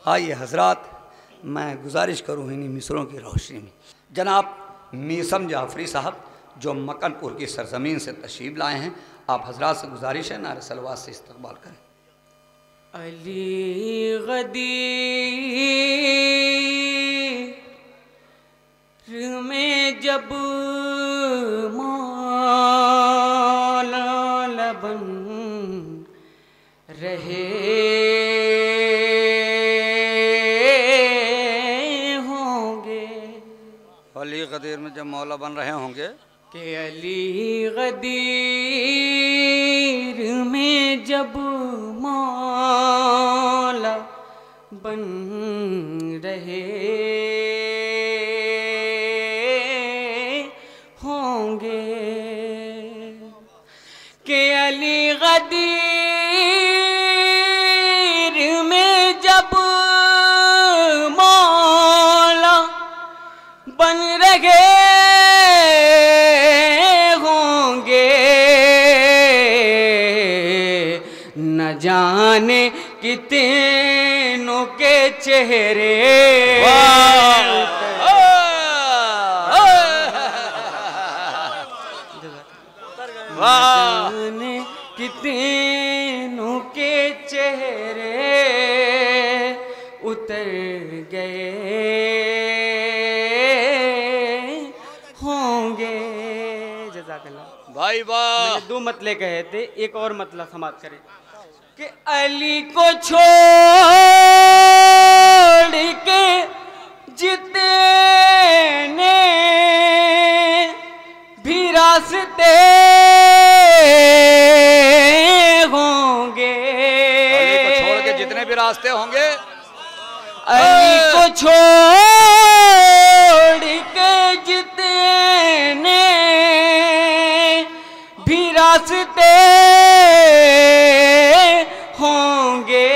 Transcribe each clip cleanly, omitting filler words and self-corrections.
आइए हजरात, मैं गुजारिश करूँ इन्हीं मिसरों की रोशनी में जनाब मीसम जाफरी साहब जो मकनपुर की सरजमीन से तशरीफ़ लाए हैं, आप हजरात से गुजारिश है नारे सलवात से इस्तकबाल करें। अली गदीर में जब मौला लबन रहे होंगे, अली गदीर में जब मौला बन रहे होंगे कि अली गदीर में जब मौला बन रहे होंगे, कि अली गदीर में जब मौला बन रहे न जाने कितनों के चेहरे जाने कितनों के चेहरे उतर गए होंगे। जज़ाकल्लाह भाई वाह। मैंने 2 मतले कहे थे, एक और मतला समाप्त करें कि अली को छोड़ के जितने भी रास्ते होंगे, अली को छोड़ के जितने भी रास्ते होंगे, अली को छोड़ के जितने भी रास्ते होंगे,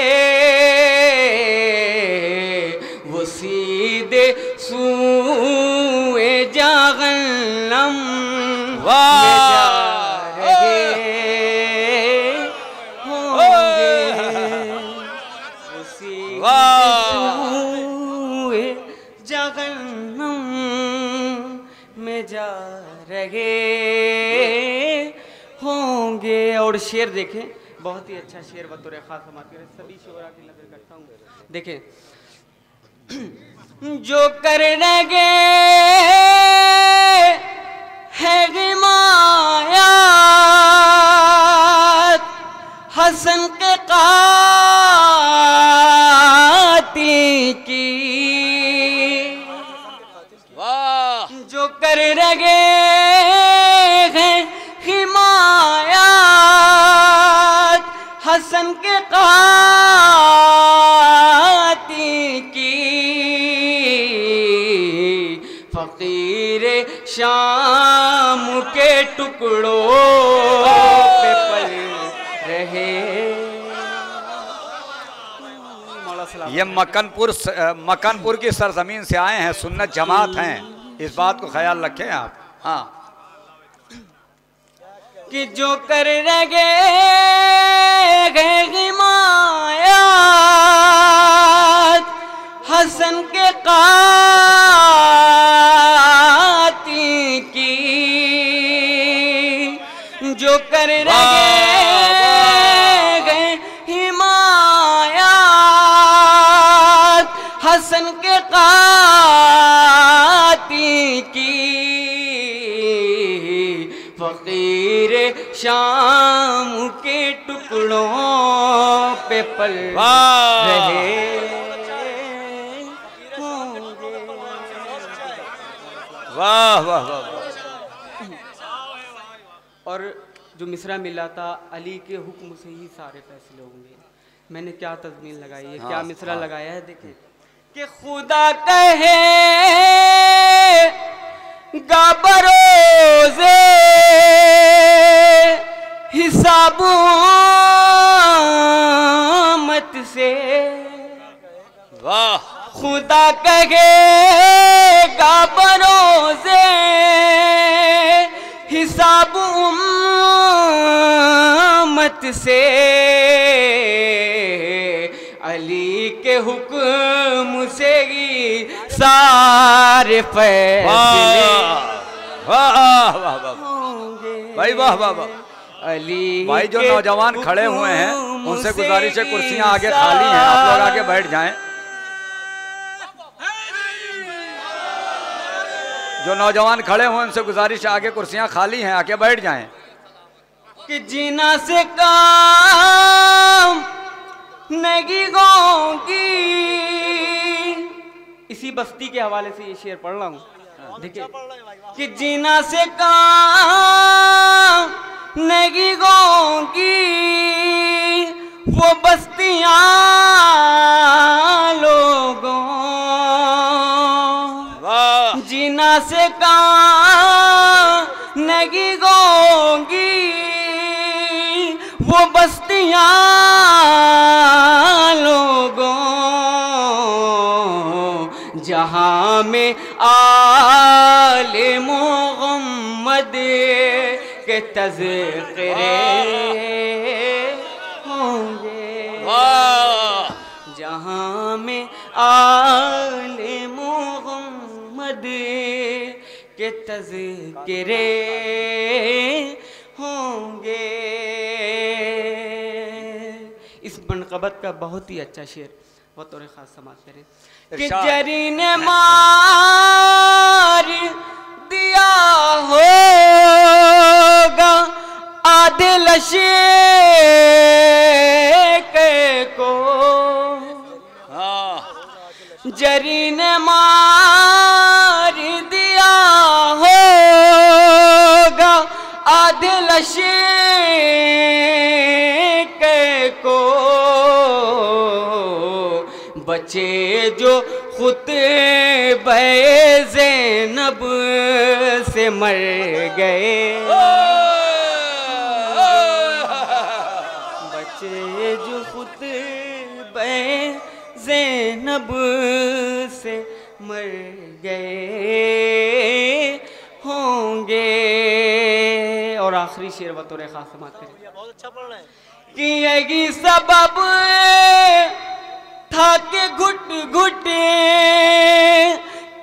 वो सीधे सूए जहन्नम में जा रहे होंगे, वो सीधे सूए जहन्नम में जा रहे होंगे। और शेर देखें, बहुत ही अच्छा शेर बतौर खास समात करें, सभी शोरा की नजर करता हूँ। देखें, जो कर लगे है हिमायत हसन के कातिल की, वाह। जो कर लगे है हिमायत हसन के कातिल की, फकीर शाम के टुकड़ों पे पल रहे। ये मकनपुर की सरजमीन से आए हैं, सुन्नत जमात हैं, इस बात को ख्याल रखें आप। हाँ, कि जो कर लगे हिमायत हसन के कातिल की, जो कर लगे हिमायत हसन के कातिल की, फकीर शाम के टुकड़ों पे पल रहे होंगे। वाह वाह वाह। और जो मिसरा मिला था, अली के हुक्म से ही सारे फैसले होंगे, मैंने क्या तज़मीन लगाई है, क्या मिसरा लगाया है। देखें कि खुदा कहे बरोज़े हिसाब मत से, वाह। खुदा कहेगा बरोज़े हिसाब उम्मत से, अली के हुक्म से ही सारे फैसले होंगे। भाई वाह वाह वाह। अली भाई जो नौजवान खड़े हुए हैं उनसे गुजारिश है कुर्सियां आगे खाली हैं, आप लोग आगे बैठ जाएं। जो नौजवान खड़े हुए उनसे गुजारिश है आगे कुर्सियां खाली हैं, आके बैठ जाएं। कि जीना से काम नहीं होगी। इसी बस्ती के हवाले से ये शेर पढ़ रहा हूँ, देखिए। कि जीना से काम नहीं होगी वो बस्तियां लोगों, जीना से काम नहीं होगी वो बस्तियां लोगों, जहां में आले मोहम्मद के तज़किरे होंगे। जहां में आले मोहम्मद के तज़किरे होंगे। इस मनक़बत का बहुत ही अच्छा शेर बतौर ख़ास समाप्त करें। कि जरी ने मार दिया होगा आधे लशे को, जरी ने मार दिया होगा आधे लशे को, बचे जो खुतबे ज़ैनब से मर गए, बचे जो खुतबे ज़ैनब से मर गए होंगे। और आखिरी शेर बतौर खास समाप्त करें। बहुत अच्छा पढ़ रहे हैं। कि यही सबब था के घुट घुट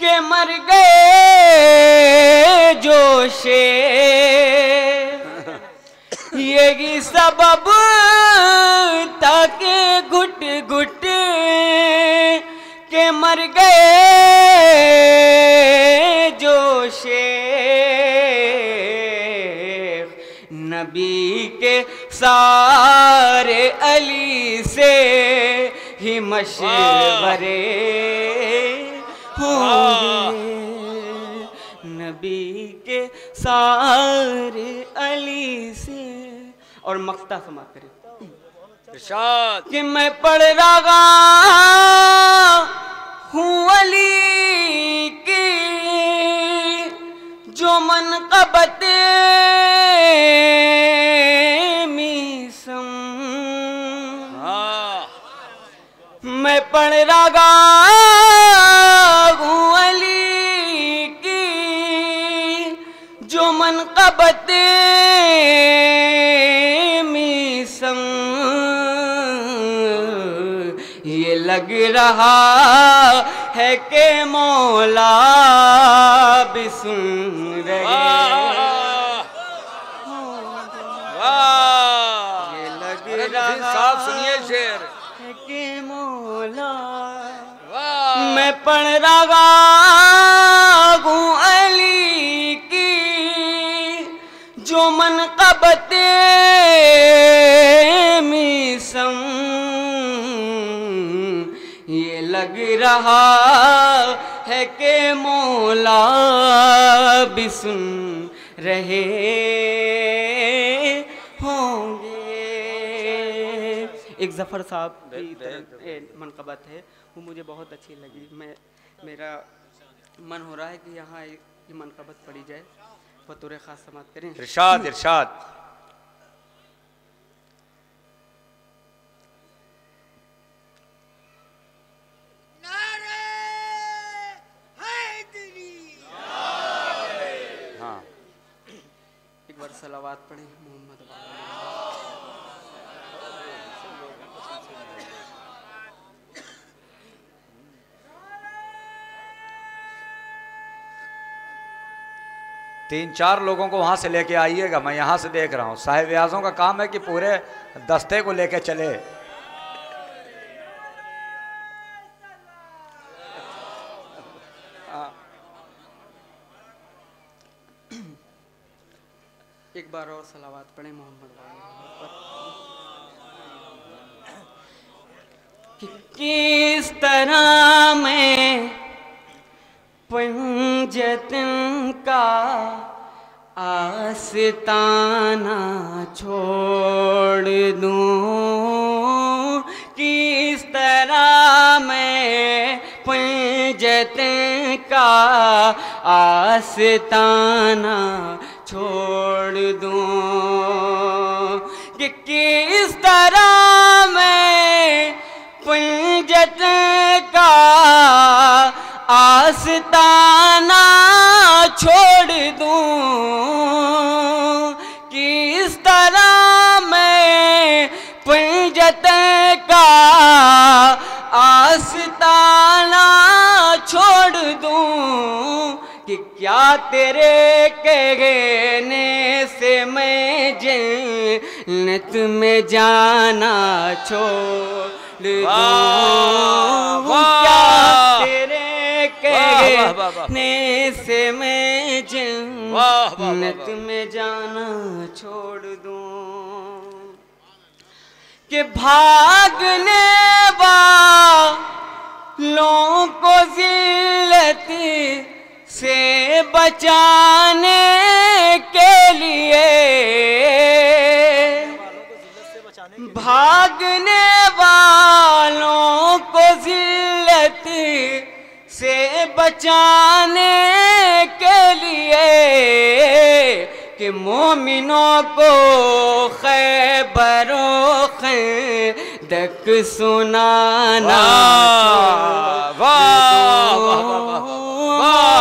के मर गए जोशे, यही सबब था के घुट घुट के मर गए जोशे, नबी के सारे अली से ही मशवरे होंगे, नबी के सारे अली से। और मक्ता समाप्त करें। कि मैं पढ़ रहा हूँ अली की जो मनक़बत मीसम, मैं पढ़ रहा हूँ अली की जो मनक़बत मीसम, ये लग रहा है कि मौला भी सुन रहे, ये लग रहा साफ सुनिए शेर है कि मौला। मैं पढ़ रहा हूँ अली की जो मनक़बत मीसम, ये लग रहा है कि मौला भी सुन रहे होंगे। एक ज़फ़र साहब की मनक़बत है, वो मुझे बहुत अच्छी लगी। मेरा मन हो रहा है कि यहाँ ये मनक़बत पढ़ी जाए, बतौर ख़ास समाप्त करें। इरशाद इरशाद। हाँ, एक बार सलावात पढ़ें मोहम्मद। 3-4 लोगों को वहाँ से लेके आइएगा, मैं यहाँ से देख रहा हूँ। साहिब व्यासों का काम है कि पूरे दस्ते को लेके चले। एक बार और सलावत पढ़े मोहम्मद वाले कि किस तरह मैं पंजतन का आस्ताना छोड़ दूं, किस तरह मैं पंजतन का आस्ताना छोड़ दूं, कि किस तरह मैं पंजतन का आस्ताना छोड़ दूं, किस तरह मैं पंजतन का आस्ताना छोड़ दूं, कि क्या तेरे कहने से मैं जन्नत में जाना छोड़ दूं, क्या तेरे कहने से मैं जन्नत में जाना छोड़ दूं, कि भागने वालों को जिल्लत से बचाने के लिए, भागने वालों को जिल्लत से बचाने के लिए, कि मोमिनों को खैबरो खंदक सुनाना,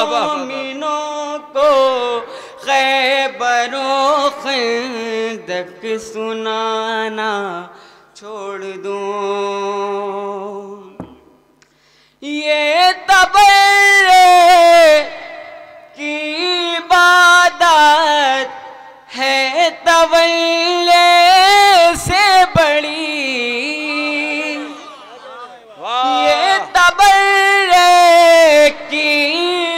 मोमिनों को खैबरो खंदक सुनाना छोड़ दूं, ये तबर्रे की इबादत है तवल्ले से बड़ी, ये तबर्रे की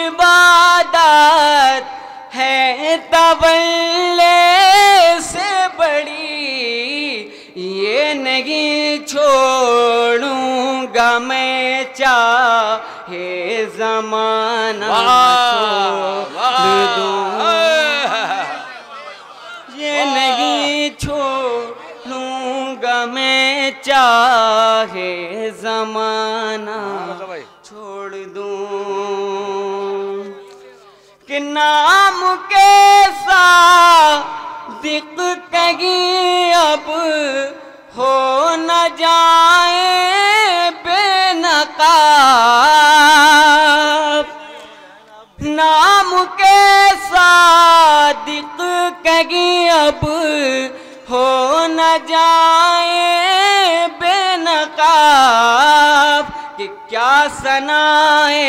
इबादत है तवल्ले से बड़ी, ये नहीं छोड़ूंगा मैं चाहे ज़माना छोड़ दूं, ये नहीं छोड़ूंगा मैं चाहे ज़माना छोड़ दूं, कि नाम के सादिक कहीं अब हो न जाए बेनकाब, नाम के सादिक कहीं अब हो न जाए बेनकाब, कि क्या सनाए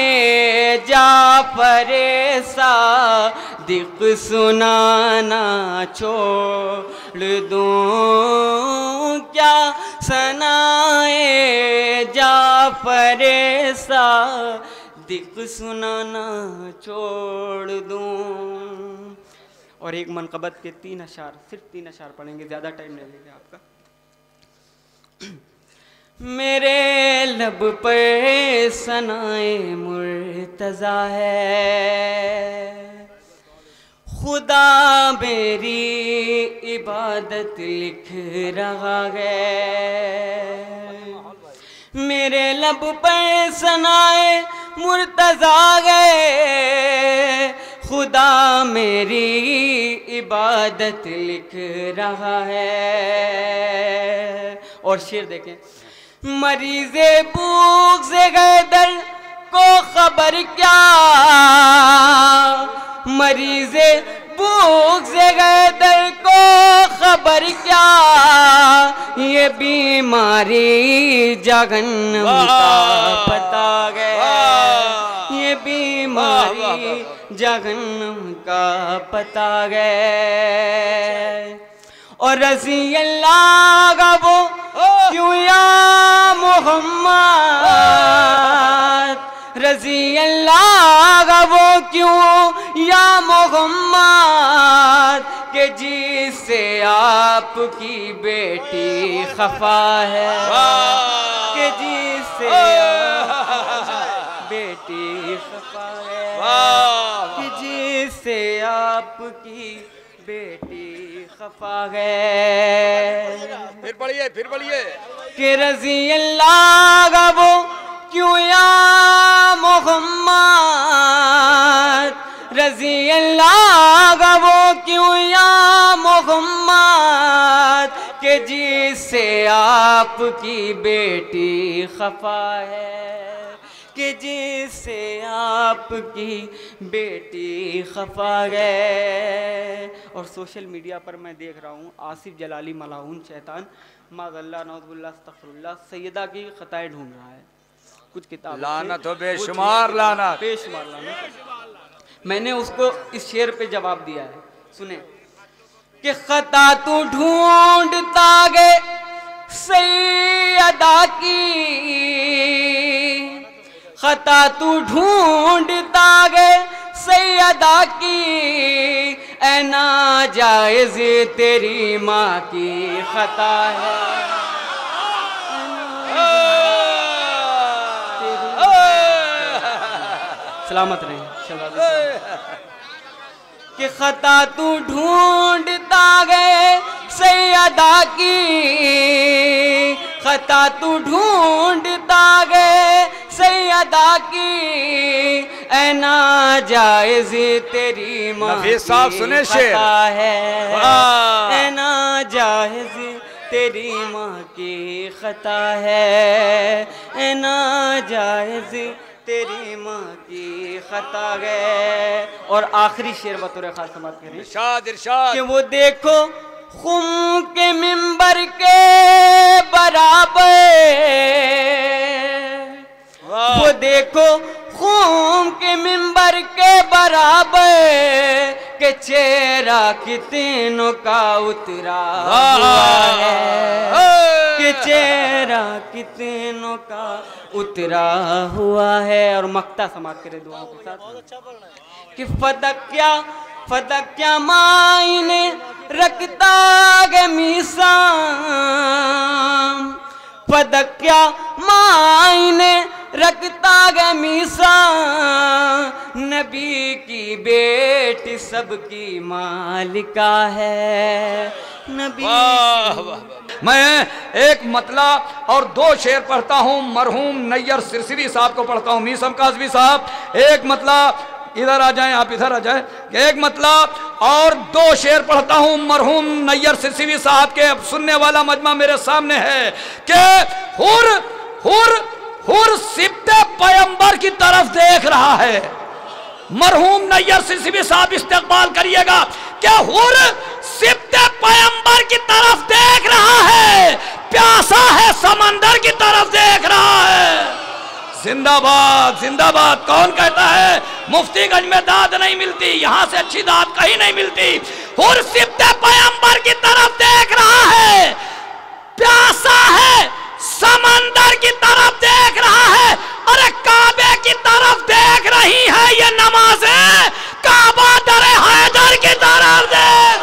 जाफरे सादिक सुनाना छोड़ दूं, क्या सनाए जाफरे सादिक सुनाना छोड़ दूं। और एक मनकबत के 3 अशार, सिर्फ 3 अशार पढ़ेंगे, ज़्यादा टाइम नहीं लेंगे आपका। मेरे लब पे सनाए मुर्तज़ा है, खुदा मेरी इबादत लिख रहा है, मेरे लब पे सनाए मुर्तज़ा है, खुदा मेरी इबादत लिख रहा है। और शेर देखें, मरीज़े भूख से गए दर को खबर क्या, मरीज़े भूख से गए दर को खबर क्या, ये बीमारी जहन्नम का पता गया, ये बीमारी जहन्नम का पता गए। और रज़ी अल्लाह का वो क्यों या मोहम्मद, रज़ी अल्लाह का वो क्यों या मोहम्मद, के जिससे आपकी बेटी खफा है, के जिससे बेटी खफा है, कि जिससे आपकी बेटी खफा है। फिर पढ़िए कि रज़ी अल्लाह का वो क्यों या मोहम्मद, रज़ी अल्लाह का वो क्यों या मोहम्मद, के जिससे आपकी बेटी खफा है, कि जिससे आपकी बेटी खफा है। और सोशल मीडिया पर मैं देख रहा हूँ आसिफ जलाली मलाऊन शैतान माज़ल्ला नौज़ुबिल्लाह अस्तग़फिरुल्लाह सैयदा की खताएं ढूंढ रहा है। कुछ किताब लानत हो, बेशुमार लानत, बेशुमार लानत। मैंने उसको इस शेर पे जवाब दिया है, सुने कि खता तू ढूंढता गे सैयदा की, खता तू ढूंढता गे सैयदा की, ऐ नाजायज़ तेरी माँ की खता है, सलामत रहे कि खता तू ढूंढता गए सैयदा की, खता तू ढूंढता गए सैयदा की, ऐ नाजायज़ तेरी माँ नफीस साहब सुने शेर है, ऐ नाजायज़ तेरी माँ की खता है, ऐ नाजायज़ तेरी माँ की खता गए। और आखिरी शेर बतौर खास समाप्त करें, इरशाद इरशाद कि वो देखो खुम के मिंबर के बराबर, वो देखो खून के मिंबर के बराबर, के चेहरा कितनों का उतरा हुआ है, के चेहरा कितनों का उतरा हुआ है। और मक्ता समाप्त करे दुआओं के साथ कि फदक क्या मायने रखता गे मीसाम, फदक क्या मायने रखता गे मीसा, नबी की बेटी सबकी मालिका है, नबी। मैं एक मतला और दो शेर पढ़ता हूँ, मरहूम नैयर सिरसिरी साहब को पढ़ता हूँ, मीसम काज़वी साहब एक मतला, इधर आ जाएं आप, इधर आ जाएं, एक मतला और दो शेर पढ़ता हूँ मरहूम नैयर सिरसिरी साहब के। अब सुनने वाला मजमा मेरे सामने है कि हुर हुर हुर सिब्ते पैगंबर की तरफ देख रहा है। मरहूम नैयर सिरसिरी साहब इस्तेक़बाल करिएगा कि हुर सिब्ते पैगंबर की तरफ देख रहा है, प्यासा है समंदर की तरफ देख रहा है। जिंदाबाद जिंदाबाद। कौन कहता है मुफ्तीगंज में दाद नहीं मिलती, यहां से अच्छी दाद कहीं नहीं मिलती। हुर सिब्ते पैगंबर की तरफ देख रहा है, प्यासा है समंदर की तरफ देख रहा है। अरे काबे की तरफ देख रही है ये नमाज़ें, काबा दरे हैदर की तरफ देख।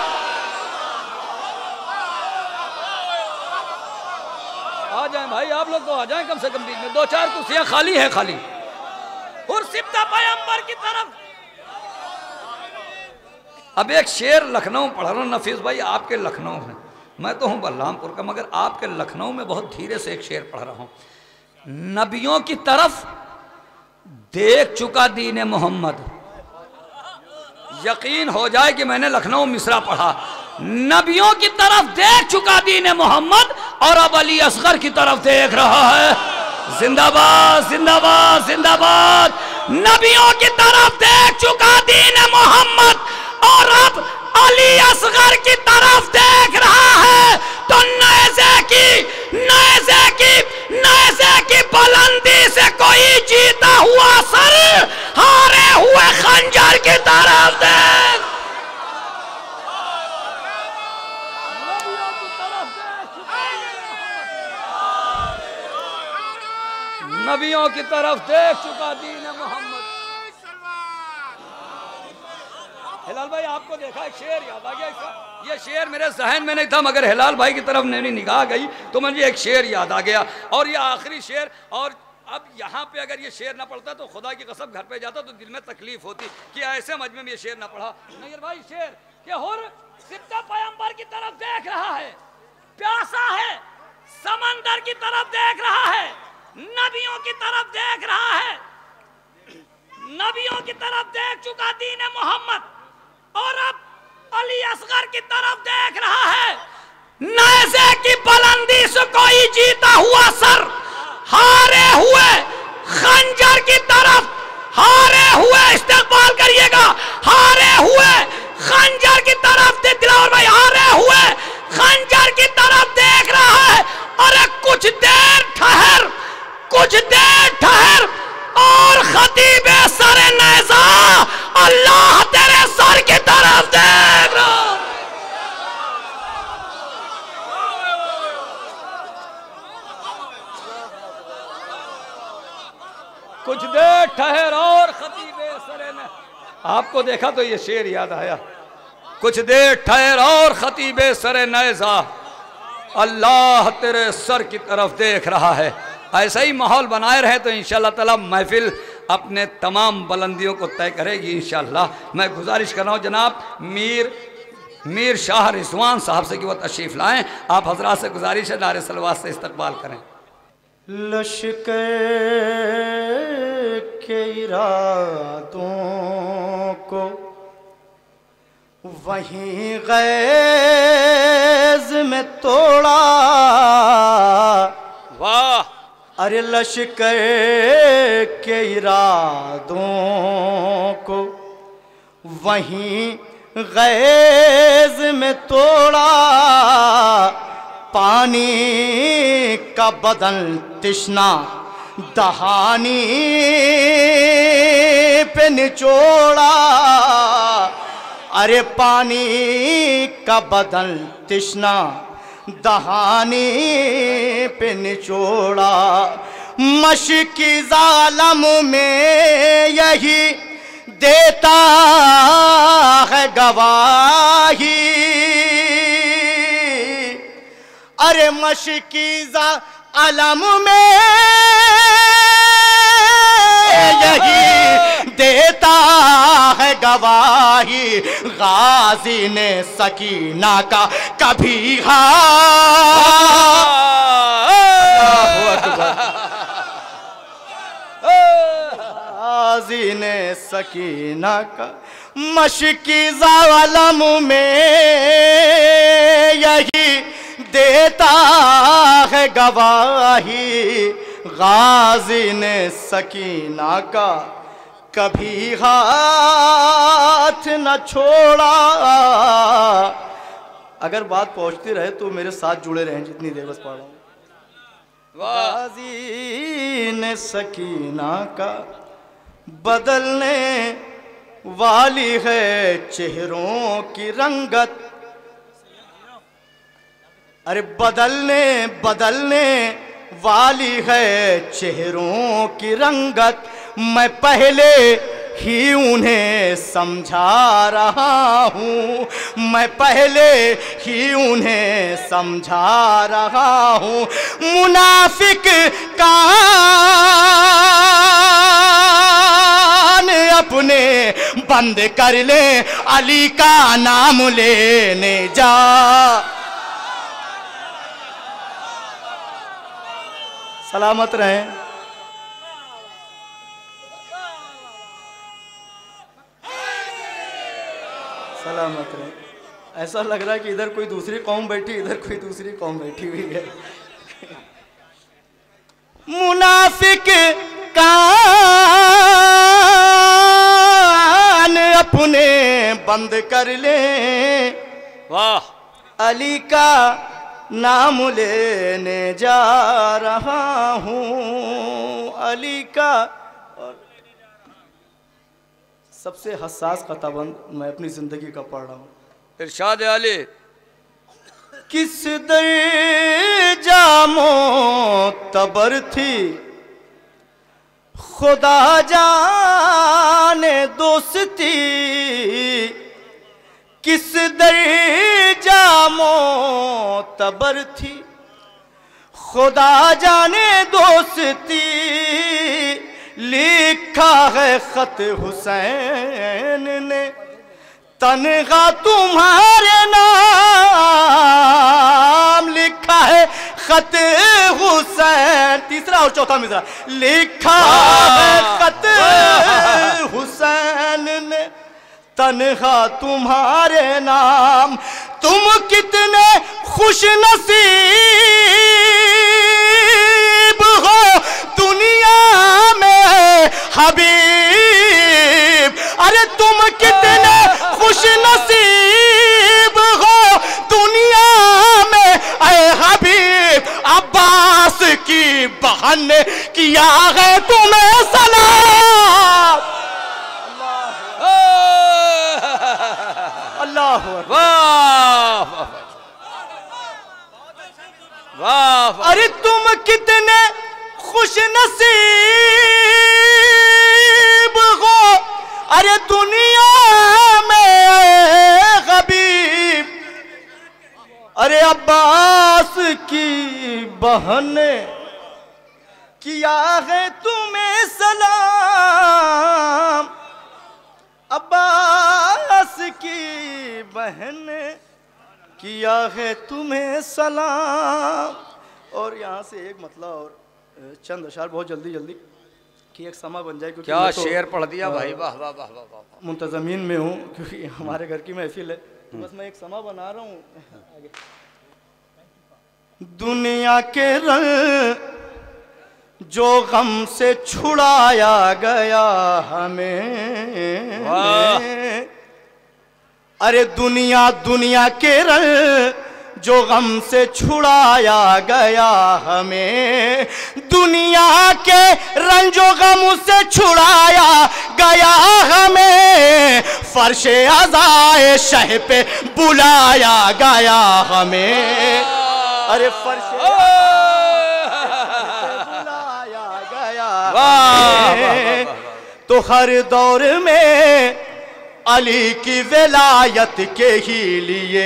आ जाएं भाई, आप लोग तो आ जाएं कम से कम बीच में, दो चार कुर्सियां खाली है खाली। और सिब्ता पैगंबर की तरफ। अब एक शेर लखनऊ पढ़ रहा हूं नफीस भाई, आपके लखनऊ में, मैं तो हूं बलरामपुर का, मगर आपके लखनऊ में बहुत धीरे से एक शेर पढ़ रहा हूं। नबियों की तरफ देख चुका दीन मोहम्मद, यकीन हो जाए कि मैंने लखनऊ मिसरा पढ़ा। नबियों की तरफ देख चुका दीन मोहम्मद और अब अली असगर की तरफ देख रहा है। जिंदाबाद जिंदाबाद जिंदाबाद। नबियों की तरफ देख चुका दीन मोहम्मद और अब अली असगर की तरफ देख रहा है। तो नेज़े की बुलंदी से कोई जीता हुआ सर हारे हुए खंजर नबियों की तरफ देख चुका दीन मोहम्मद। हिलाल भाई आपको देखा एक शेर याद आ गया इसका, ये शेर मेरे जहन में नहीं था मगर हिलाल भाई की तरफ मेरी निगाह गई तो मुझे एक शेर याद आ गया और ये आखिरी शेर। और अब यहाँ पे अगर ये शेर ना पढ़ता तो खुदा की कसम घर पे जाता तो दिल में तकलीफ होती कि ऐसे मजमे में ये शेर ना पढ़ा। नहीं भाई शेर कि हुर सिद्धा पैगंबर की तरफ देख रहा है, प्यासा है समंदर की तरफ देख रहा है, नबियों की तरफ देख रहा है, नबियों की तरफ देख चुका दीन मोहम्मद और अब अली असगर की तरफ देख रहा है। नेज़े की बुलंदी से कोई जीता हुआ सर, हारे हुए खंजर की तरफ, हारे हुए इस्तेमाल करिएगा, हारे हुए खंजर की तरफ दिलावर भाई, हारे हुए खंजर की तरफ देख रहा है। अरे कुछ देर ठहर, कुछ देर ठहर और खतीबे सरे नेज़ा अल्लाह तेरे सर की तरफ देख रहा। कुछ देर ठहर और खतीबे सरे ने, आपको देखा तो ये शेर याद आया। कुछ देर ठहर और खतीबे सरे नेज़ा अल्लाह तेरे सर की तरफ देख रहा है। ऐसा ही माहौल बनाए रहे तो इंशाअल्लाह ताला महफिल अपने तमाम बुलंदियों को तय करेगी इंशाअल्लाह। मैं गुजारिश कर रहा हूँ जनाब मीर शाह रिजवान साहब से कि वो तशरीफ़ लाएँ। आप हजरात से गुजारिश है नारे सलवात से इस्तकबाल करें। लश्कर के इरादों को वहीं गैज़ में तोड़ा। वाह। अरे लश्कर के इरादों को वहीं गैज़ में तोड़ा। पानी का बदन तिश्ना दहानी पे निचोड़ा। अरे पानी का बदन तिश्ना दहानी पे निचोड़ा। मशकी जालम में यही देता है गवाही। अरे मशकी जालम में यही देता है गवाही। गाजी ने सकीना का कभी गाजी ने सकीना का मशकी जालम में यही देता है गवाही। गाजी ने सकीना का कभी हाथ न छोड़ा। अगर बात पहुंचती रहे तो मेरे साथ जुड़े रहें जितनी देर बस पढ़ रहा हूं। गाजी ने सकीना का बदलने वाली है चेहरों की रंगत। अरे बदलने वाली है चेहरों की रंगत। मैं पहले ही उन्हें समझा रहा हूँ, मैं पहले ही उन्हें समझा रहा हूँ। मुनाफिक कान अपने बंद कर ले, अली का नाम लेने जा। सलामत रहें। सलामत रहें। ऐसा लग रहा है कि इधर कोई दूसरी कौम बैठी, इधर कोई दूसरी कौम बैठी हुई है। मुनाफिक कान अपने बंद कर ले। वाह। अली का नाम लेने जा रहा हूँ, अली का। और सबसे हसास खताबंद मैं अपनी जिंदगी का पढ़ रहा हूँ। इरशाद अली। किस दर जामो तबर थी खुदा जाने दोस्ती किस दर्जा मोतबर थी, खुदा जाने दोस्ती लिखा है खत हुसैन ने, तनहा तुम्हारे नाम लिखा है खत हुसैन। तीसरा और चौथा मिसरा, लिखा है खत हुसैन ने, तनहा तुम्हारे नाम। तुम कितने खुश नसीब हो दुनिया में हबीब, अरे तुम कितने खुश नसीब हो दुनिया में ऐ हबीब। अब्बास की बहन ने किया है तुम्हें सलाम। अल्लाह वाह वाह। अरे तुम कितने खुश नसीब हो अरे दुनिया में हबीब। अरे अब्बास की बहन ने किया है तुम्हें सलाम। अब्बास की बहन ने किया है तुम्हें सलाम। और यहाँ से एक मतलब और चंद अशार बहुत जल्दी जल्दी कि एक समा बन जाए, क्योंकि क्या शेर पढ़ दिया भाई, वाह वाह वाह वाह। मुंतजमीन में हूँ क्योंकि हमारे घर की महफिल है, तो बस मैं एक समा बना रहा हूँ। दुनिया के रंग जो गम से छुड़ाया गया हमें, अरे दुनिया दुनिया के रंग जो गम से छुड़ाया गया हमें, दुनिया के रंजो गम से छुड़ाया गया हमें, फर्शे अज़ाए शह पे बुलाया गया हमें। अरे फर्शे बुलाया गया हमें। तो हर दौर में अली की विलायत के ही लिए,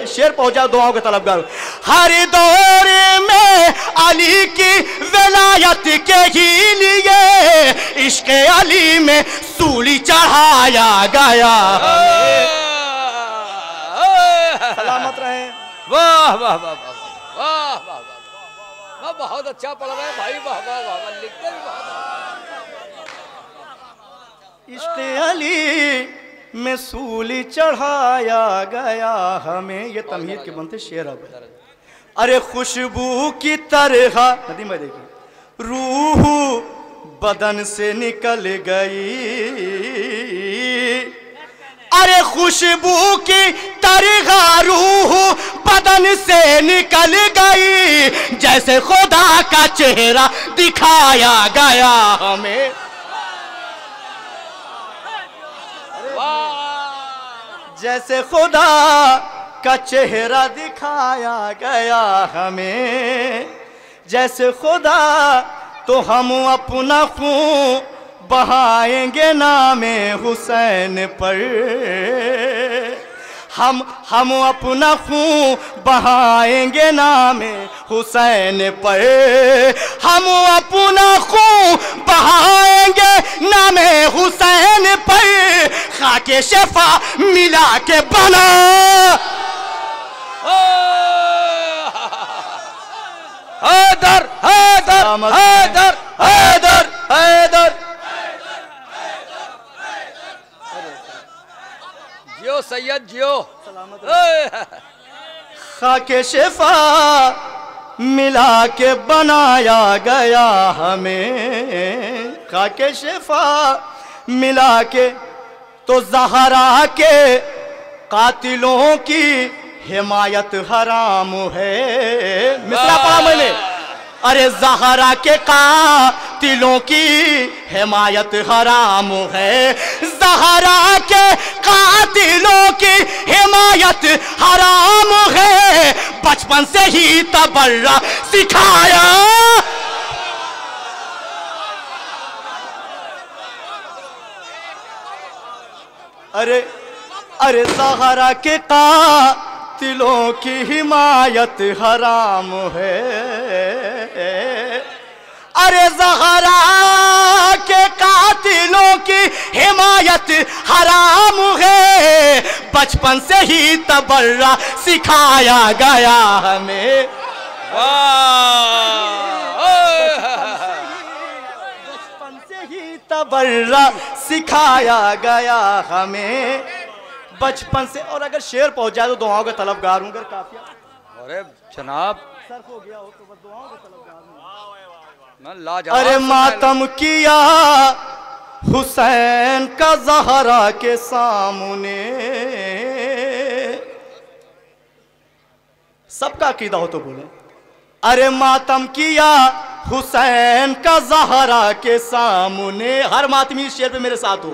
शेर पहुंचा दुआओं के तलबगार। हर दौर में अली की विलायत के ही लिए इश्क़ अली में सूली चढ़ाया गया। सलामत रहे। वाह वाह वाह वाह वाह वाह वाह, बहुत अच्छा पढ़ रहे हैं भाई, वाह वाह वाह, लिखते भी बहुत। इश्क़ अली में सूली चढ़ाया गया हमें। ये तमहीद के बनते शेर। अब अरे खुशबू की तरह नदीम भाई देखिए, रूह बदन से निकल गई। अरे खुशबू की तरह रूह बदन से निकल गई, जैसे खुदा का चेहरा दिखाया गया हमें। जैसे खुदा का चेहरा दिखाया गया हमें, जैसे खुदा, तो हम अपना खून बहाएंगे नामे हुसैन पर। हम अपना खून बहाएंगे नामे हुसैन पर। हम अपना खून बहाएंगे नामे हुसैन पर। खाके शफा मिला के बना। हैदर हैदर हैदर हैदर हैदर। जियो सैयद जियो। खाके शफा मिला के बनाया गया हमें। खाके शफा मिला के, तो ज़हरा के कातिलों की हिमायत हराम है। मिसरा पढ़ा मैंने। अरे ज़हरा के कातिलों की हिमायत हराम है। ज़हरा के कातिलों की हिमायत हराम है। बचपन से ही तबर्रा सिखाया। अरे अरे ज़हरा के कातिलों की हिमायत हराम है, अरे ज़हरा के कातिलों की हिमायत हराम है, बचपन से ही तबर्रा सिखाया गया हमें। बचपन से ही तबर्रा सिखाया गया हमें, बचपन से। और अगर शेर पहुंच जाए तो दुआओं के तलबगार हूँ। काफिया अरे जनाब सर्फ हो गया हो तो बस दुआओं के तलबगार हूँ। अरे मातम किया हुसैन का ज़हरा के सामने, सबका अकीदा हो तो बोले। अरे मातम किया हुसैन का ज़हरा के सामने, हर मातमी इस शेर पे मेरे साथ हो।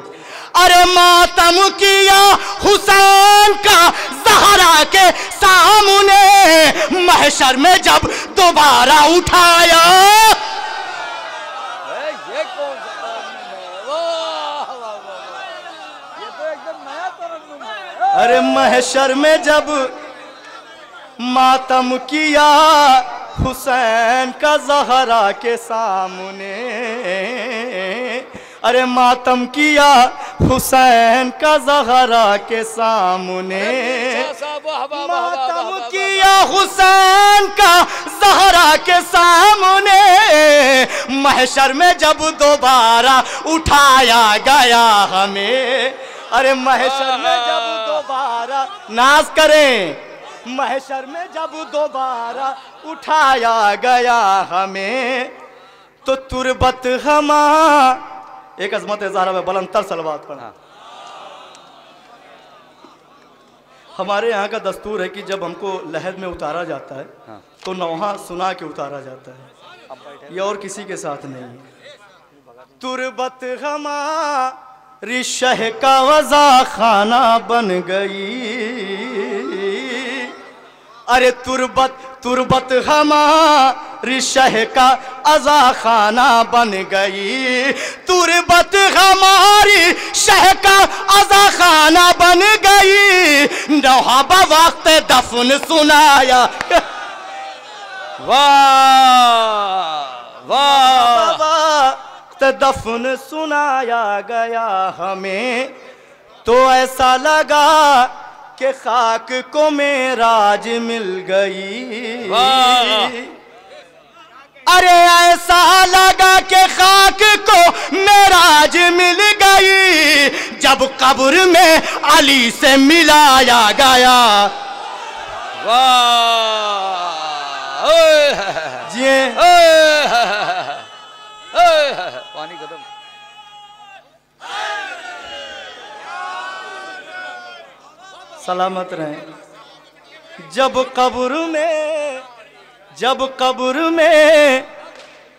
अरे मातम किया हुसैन का ज़हरा के सामने, महशर में जब दोबारा उठाया, ये कौन सा ये तो एकदम नया तरन्नुम है। अरे महशर में जब मातम किया हुसैन का ज़हरा के सामने, अरे मातम किया हुसैन का ज़हरा के सामने, मातम किया हुसैन का ज़हरा के सामने, महशर में जब दोबारा उठाया गया हमें। अरे महशर में जब दोबारा, नाज करें, महशर में जब दोबारा उठाया गया हमें, तो तुरबत हमा, एक अज़मत ज़हरा में बुलंदतर सलवात पढ़ा। हमारे यहाँ का दस्तूर है कि जब हमको लहद में उतारा जाता है तो नौहा सुना के उतारा जाता है, ये और किसी के साथ नहीं है। तुरबत हमारी शह का वज़ा खाना बन गई, अरे तुरबत हमारी शह का अज़ा खाना बन गई, तुरबत हमारी शह का अज़ा खाना बन गई, नौहा वक्त दफन सुनाया। वाह वाह, वक्त दफन सुनाया गया हमें, तो ऐसा लगा कि खाक को मेराज मिल गई। अरे ऐसा लगा कि खाक को मेराज मिल गई, जब कब्र में अली से मिलाया गया। वाह जी पानी कदम। सलामत रहें। जब कब्र में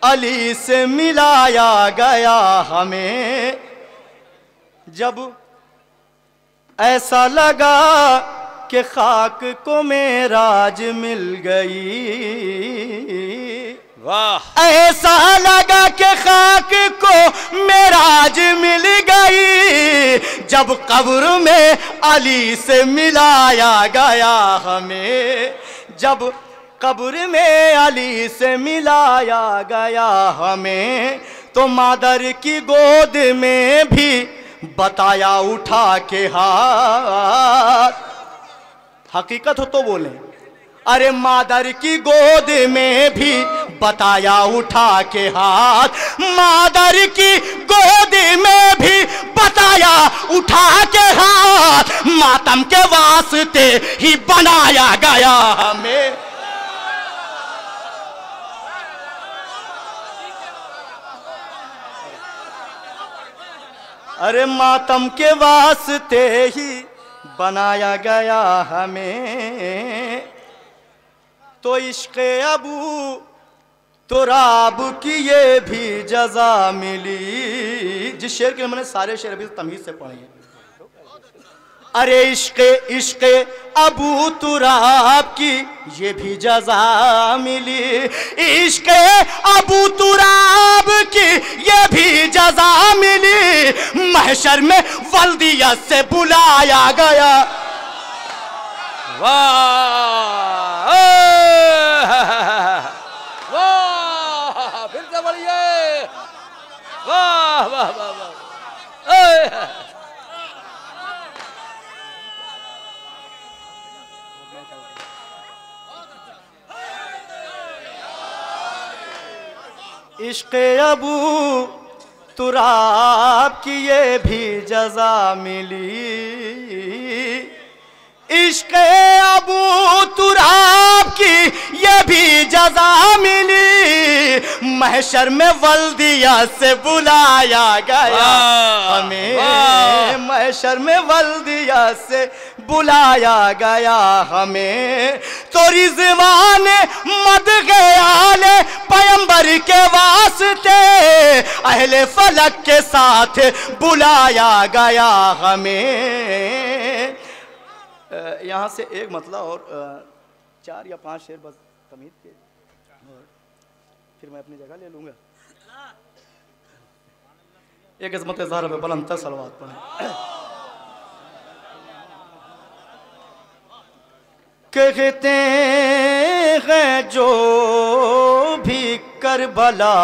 अली से मिलाया गया हमें, जब ऐसा लगा कि खाक को मेराज मिल गई। वाह, ऐसा लगा कि खाक को मेराज मिल गई, जब कब्र में अली से मिलाया गया हमें। जब कब्र में अली से मिलाया गया हमें, तो मादर की गोद में भी बताया उठा के हाथ। हकीकत हो तो बोले। अरे मादर की गोद में भी बताया उठा के हाथ, मादर की गोद में भी बताया उठा के हाथ, मातम के वास्ते ही बनाया गया हमें। अरे मातम के वास्ते ही बनाया गया हमें, तो इश्क़ अबू तुराब की ये भी जज़ा मिली। जिस शेर के मैंने सारे शेर अभी तमीज़ से पढ़े हैं। अरे इश्क़ अबू तुराब की ये भी जज़ा मिली, इश्क़ अबू तुराब की ये भी जज़ा मिली, महशर में वल्दिया से बुलाया गया। वाह वाह, फिर से बढ़िए, वाह वाह वाह वाह। इश्क़ अबू तुराब की ये भी जज़ा मिली, इश्क़ अबू तुराब की ये भी जज़ा मिली। महशर में वल्दिया से बुलाया गया हमें, महशर में वल्दिया से बुलाया गया हमें। तो रिज़वान मदग़याले पैगंबर के वास्ते अहले फलक के साथ बुलाया गया हमें। यहाँ से एक मतलब और 4 या 5 शेर बस तमीद के, और फिर मैं अपनी जगह ले लूँगा। एक अज़मत ज़हरा पे बुलंद तर सलवात पढ़ें। कहते हैं जो भी करबला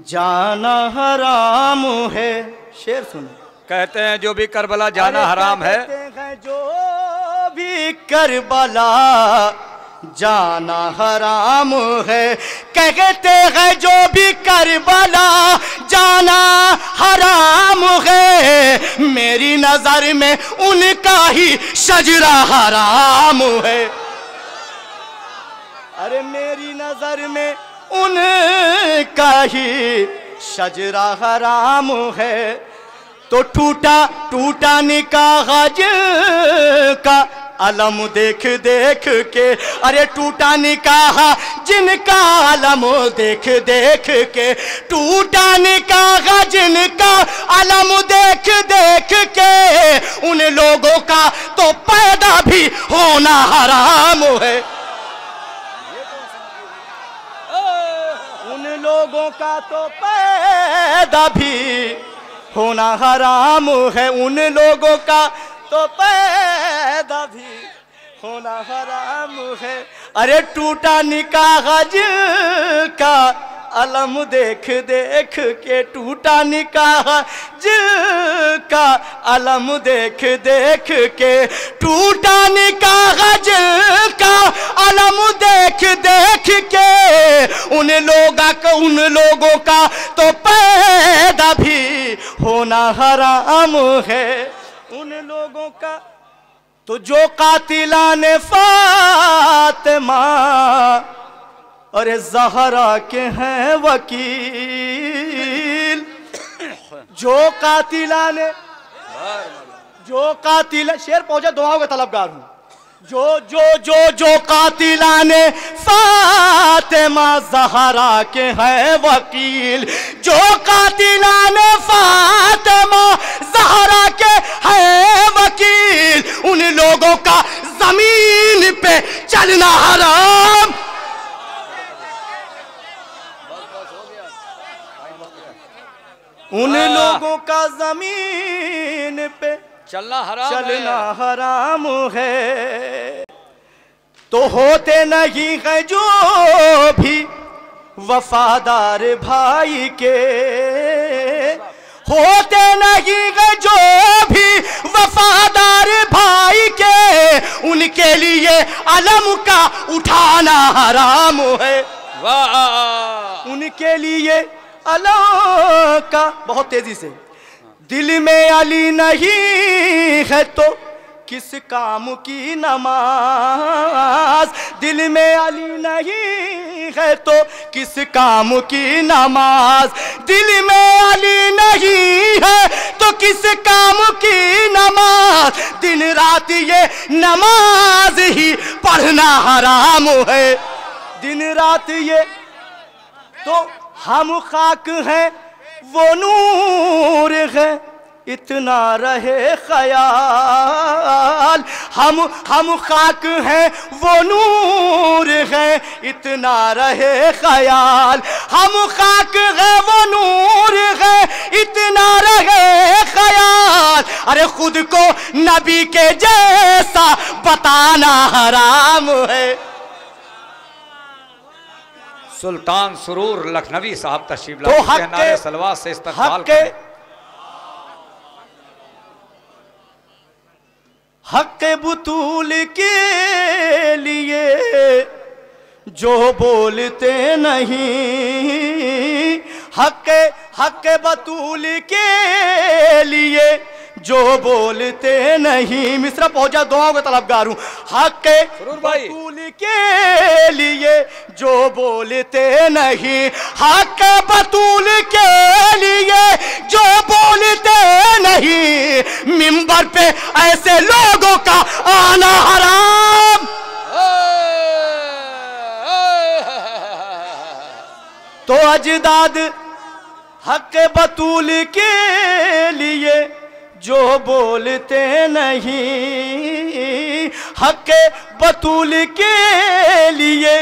जाना हराम है, शेर सुनो। कहते हैं जो भी करबला जाना हराम है, कहते हैं जो भी करबला जाना हराम है, कहते हैं जो भी करबला जाना हराम है। मेरी नजर में उनका ही शजरा हराम है, अरे मेरी नजर में उनका ही शजरा हराम है। तो टूटा टूटा निकाह का अलम देख देख के, अरे टूटा निकाह जिनका अलम देख देख के, टूटा निकाह जिनका अलम देख देख के, उन लोगों का तो पैदा भी होना हराम है, उन लोगों का तो पैदा भी होना हराम है, उन लोगों का तो पैदा भी होना हराम है। अरे टूटा निकाह जिनका अलम देख देख के, टूटा निकाह जिनका अलम देख देख के, टूटा निकाह जिनका अलम देख देख के, उन लोगों का तो पैदा भी होना हराम है, उन लोगों का तो जो कातिलाने फातिमा अरे ज़हरा के हैं वकील, जो कातिलाने शेर पहुंचा दुआओं का तलबगार हूं। जो कातिलाने फातिमा ज़हरा के हैं वकील, जो कातिलाने फातिमा ज़हरा के हैं वकील, उन लोगों का जमीन पे चलना हराम, उन लोगों का जमीन पे चलना हराम है। तो होते नहीं है जो भी वफादार भाई के, होते नहीं है जो भी वफादार भाई के, उनके लिए अलम का उठाना हराम है, वाह, उनके लिए अलम का, बहुत तेजी से, दिल में अली नहीं है तो किस काम की नमाज, दिल में अली नहीं है तो किस काम की नमाज, दिल में अली नहीं है तो किस काम की नमाज, दिन रात ये नमाज ही पढ़ना हराम है, दिन रात ये। तो हम खाक हैं वो नूर है इतना रहे ख्याल, हम खाक हैं वो नूर है इतना रहे ख्याल, हम खाक हैं वो नूर है इतना रहे खुद को नबी के जैसा बताना हराम है। सुल्तान सुरूर लखनवी साहब तशरीफ तो लाए नारे सलवात से इस्तकबाल करें। हक बतूल के लिए जो बोलते नहीं, हक बतूल के लिए जो बोलते नहीं। मिस्रा पहुंचा, दुआओं का तलबगार हूं। हक बतूल के लिए जो बोलते नहीं, हक बतूल के लिए जो बोलते नहीं। मिंबर पे ऐसे लोगों का आना हराम। तो अजदाद हक बतूल के लिए जो बोलते नहीं, हक बतूल के लिए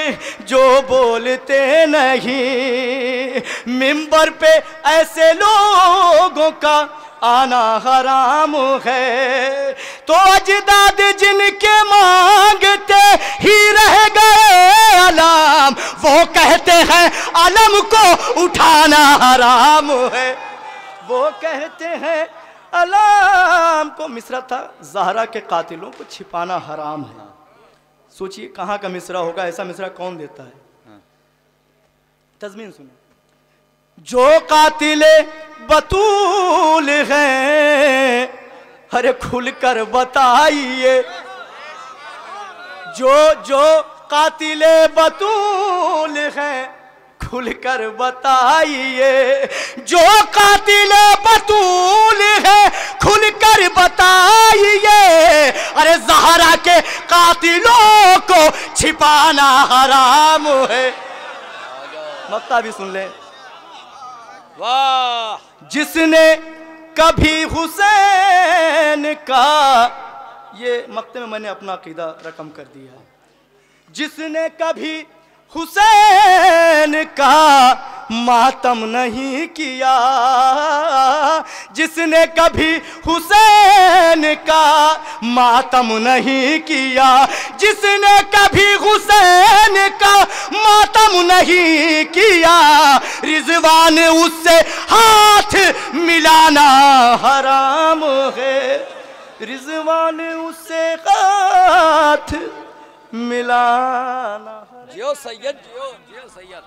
जो बोलते नहीं। मिंबर पे ऐसे लोगों का आना हराम है। तो अजदाद जिनके मांगते ही रह गए अलाम, वो कहते हैं अलम को उठाना हराम है। वो कहते हैं अलाम को, मिसरा था ज़हरा के कातिलों को छिपाना हराम है। सोचिए कहाँ का मिसरा होगा, ऐसा मिसरा कौन देता है। तज़मीन सुनो। जो कातिले बतूल हैं, अरे खुलकर बताइए। जो कातिले बतूल हैं, खुलकर बताइए। जो कातिले बतूल है, खुलकर बताइए। अरे ज़हरा के कातिलों को छिपाना हराम है। मक्ता भी सुन ले। वाह। जिसने कभी हुसैन का, ये मक्ते में मैंने अपना अकीदा रकम कर दिया है। जिसने कभी हुसैन का मातम नहीं किया, जिसने कभी हुसैन का मातम नहीं किया, जिसने कभी हुसैन का मातम नहीं किया, रिजवान उससे हाथ मिलाना हराम है। रिजवान उससे हाथ मिलाना। जियो सैयद, जियो सैयद।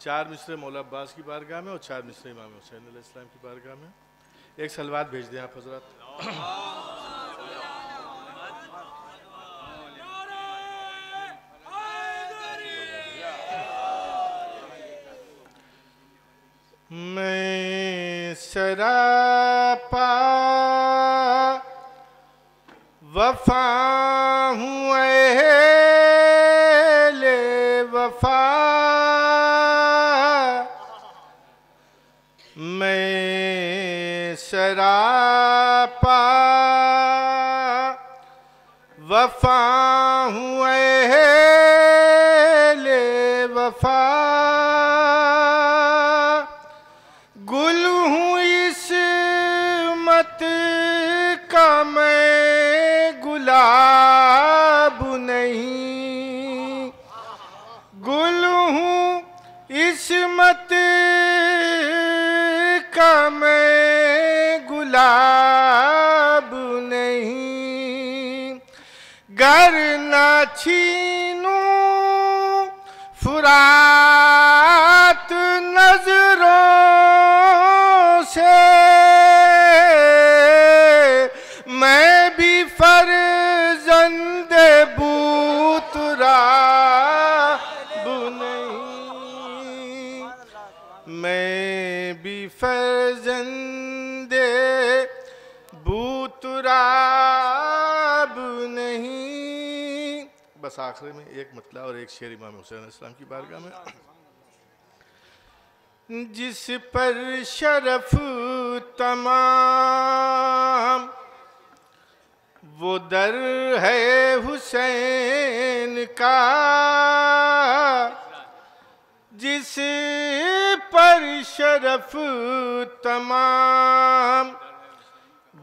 4 मिसरे मौला अब्बास की बारगाह में और 4 मिसरे इमाम हुसैन अलैहिस्सलाम की बारगाह में। एक सलवात भेज दें आप हजरत। मैं सरापा वफा हूँ अहले वफा, मैं सरापा वफा हूँ अहले वफा, गुल हूँ इस्मत का मैं गुलाब नहीं, गुल हूँ इस्मत का मैं गुलाब नहीं। गर ना छीनूं फुरात नजरों से, मैं भी फर्जंदे बूतराब नहीं, मैं भी फर्जंदे बूतराब नहीं। बस आखिर में एक मतला और एक शेर इमाम हुसैन अलैहिस्सलाम की बारगाह में। जिस पर शरफ तमाम वो दर है हुसैन का, जिस पर शरफ तमाम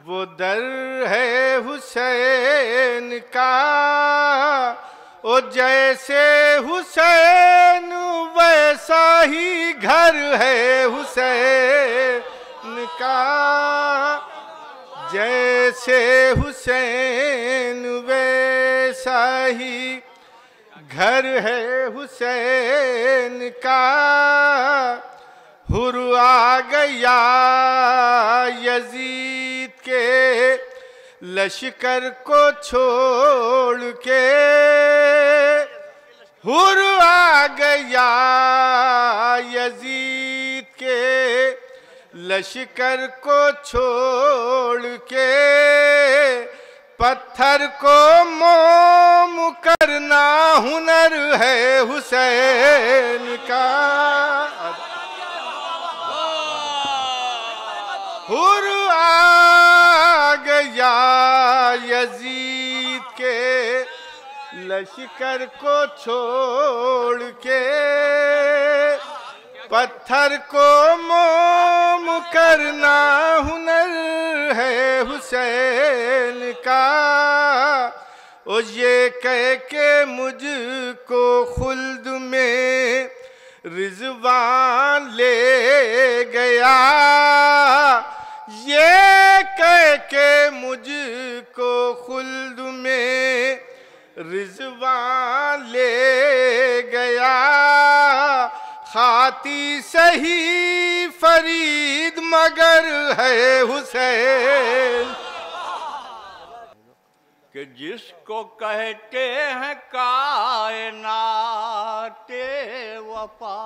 वो दर है हुसैन का, ओ जैसे हुसैन वैसा ही घर है हुसैन का, जैसे हुसैन वैसा ही घर है हुसैन का। हुर आ गया यजीद के लश्कर को छोड़ के, हुर आ गया यजीद के लश्कर को छोड़ के, पत्थर को मोम करना हुनर है हुसैन का। हुर आ गया यजीद के लश्कर को छोड़ के, पत्थर को मोम करना हुनर है हुसैन का। ओ ये कह के मुझको खुल्द में रिजवान ले गया, ये कह के मुझको खुल्द में रिजवान ले गया। खाती सही फरीद मगर है हुसैन, कि जिसको कहते हैं कायनाते वफा,